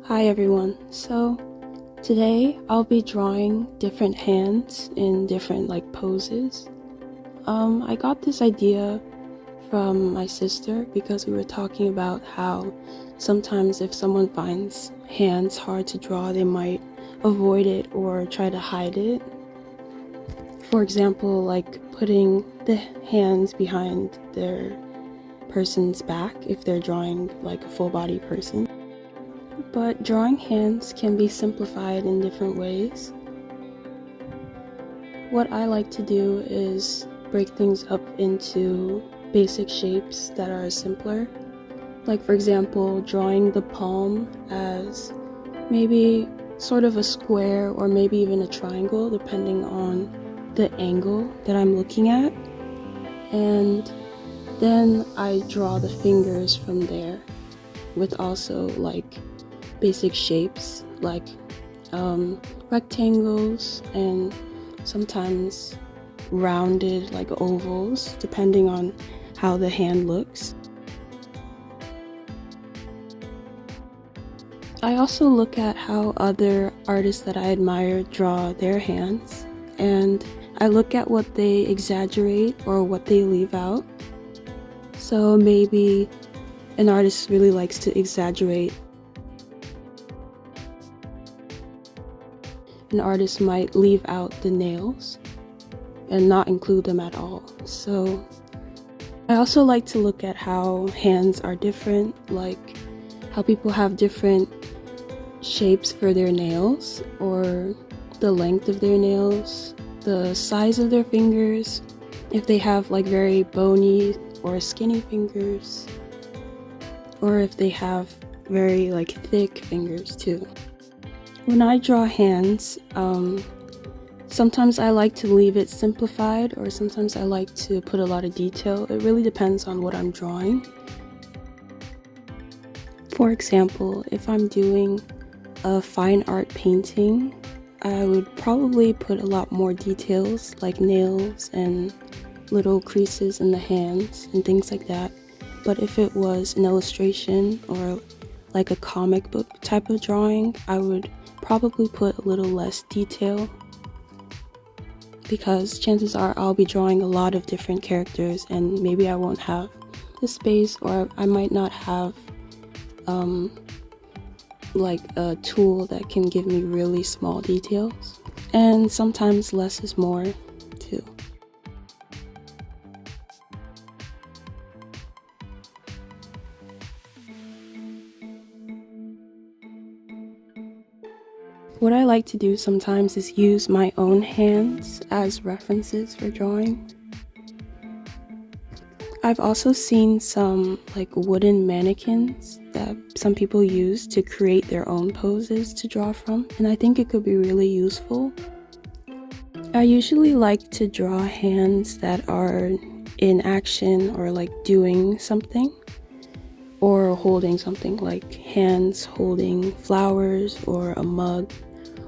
Hi everyone. So today I'll be drawing different hands in different poses. I got this idea from my sister because we were talking about how sometimes if someone finds hands hard to draw, they might avoid it or try to hide it. For example, like putting the hands behind their person's back if they're drawing like a full body person. But drawing hands can be simplified in different ways. What I like to do is break things up into basic shapes that are simpler. Like for example, drawing the palm as maybe sort of a square or maybe even a triangle depending on the angle that I'm looking at. And then I draw the fingers from there with also basic shapes like rectangles and sometimes rounded like ovals depending on how the hand looks. I also look at how other artists that I admire draw their hands, and I look at what they exaggerate or what they leave out. So maybe an artist really likes to exaggerate. An artist might leave out the nails and not include them at all. So I also like to look at how hands are different, like how people have different shapes for their nails or the length of their nails, the size of their fingers, if they have like very bony or skinny fingers, or if they have very thick fingers too. When I draw hands, sometimes I like to leave it simplified or sometimes I like to put a lot of detail. It really depends on what I'm drawing. For example, if I'm doing a fine art painting, I would probably put a lot more details like nails and little creases in the hands and things like that. But if it was an illustration or like a comic book type of drawing, I would probably put a little less detail because chances are I'll be drawing a lot of different characters and maybe I won't have the space, or I might not have a tool that can give me really small details. And sometimes less is more too. What I like to do sometimes is use my own hands as references for drawing. I've also seen some wooden mannequins that some people use to create their own poses to draw from, and I think it could be really useful. I usually like to draw hands that are in action or doing something or holding something, like hands holding flowers or a mug,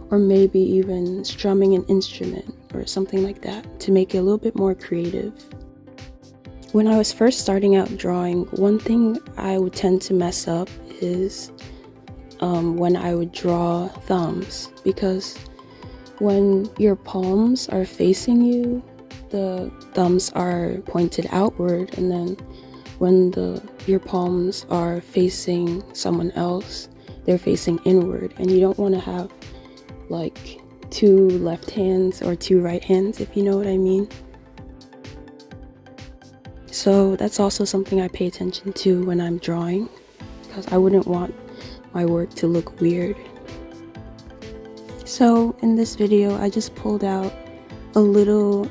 or maybe even strumming an instrument or something like that to make it a little bit more creative. When I was first starting out drawing, one thing I would tend to mess up is when I would draw thumbs, because when your palms are facing you, the thumbs are pointed outward, and then when your palms are facing someone else, they're facing inward, and you don't want to have two left hands or two right hands, if you know what I mean. So that's also something I pay attention to when I'm drawing, because I wouldn't want my work to look weird. So in this video, I just pulled out a little,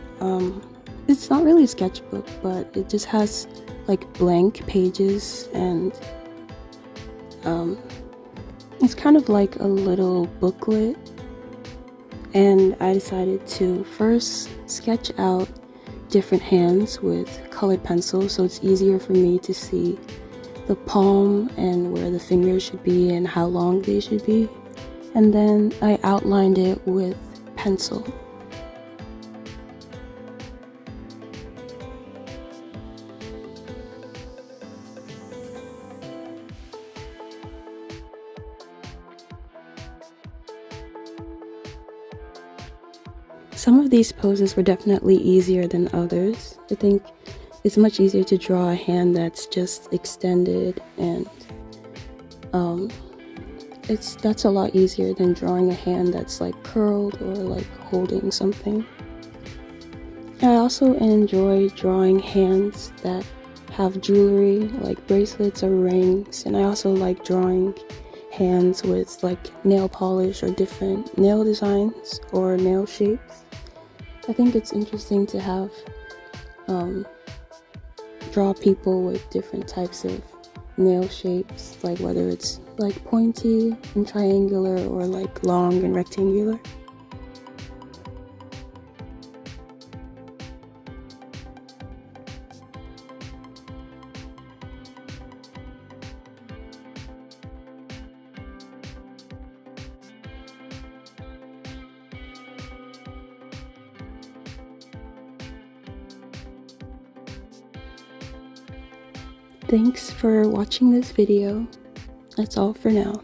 it's not really a sketchbook, but it just has blank pages, and it's kind of like a little booklet. And I decided to first sketch out different hands with colored pencils so it's easier for me to see the palm and where the fingers should be and how long they should be. And then I outlined it with pencil. Some of these poses were definitely easier than others. I think it's much easier to draw a hand that's just extended, and that's a lot easier than drawing a hand that's like curled or like holding something. I also enjoy drawing hands that have jewelry like bracelets or rings, and I also like drawing hands with like nail polish or different nail designs or nail shapes. I think it's interesting to have draw people with different types of nail shapes, like whether it's like pointy and triangular or like long and rectangular. Thanks for watching this video. That's all for now.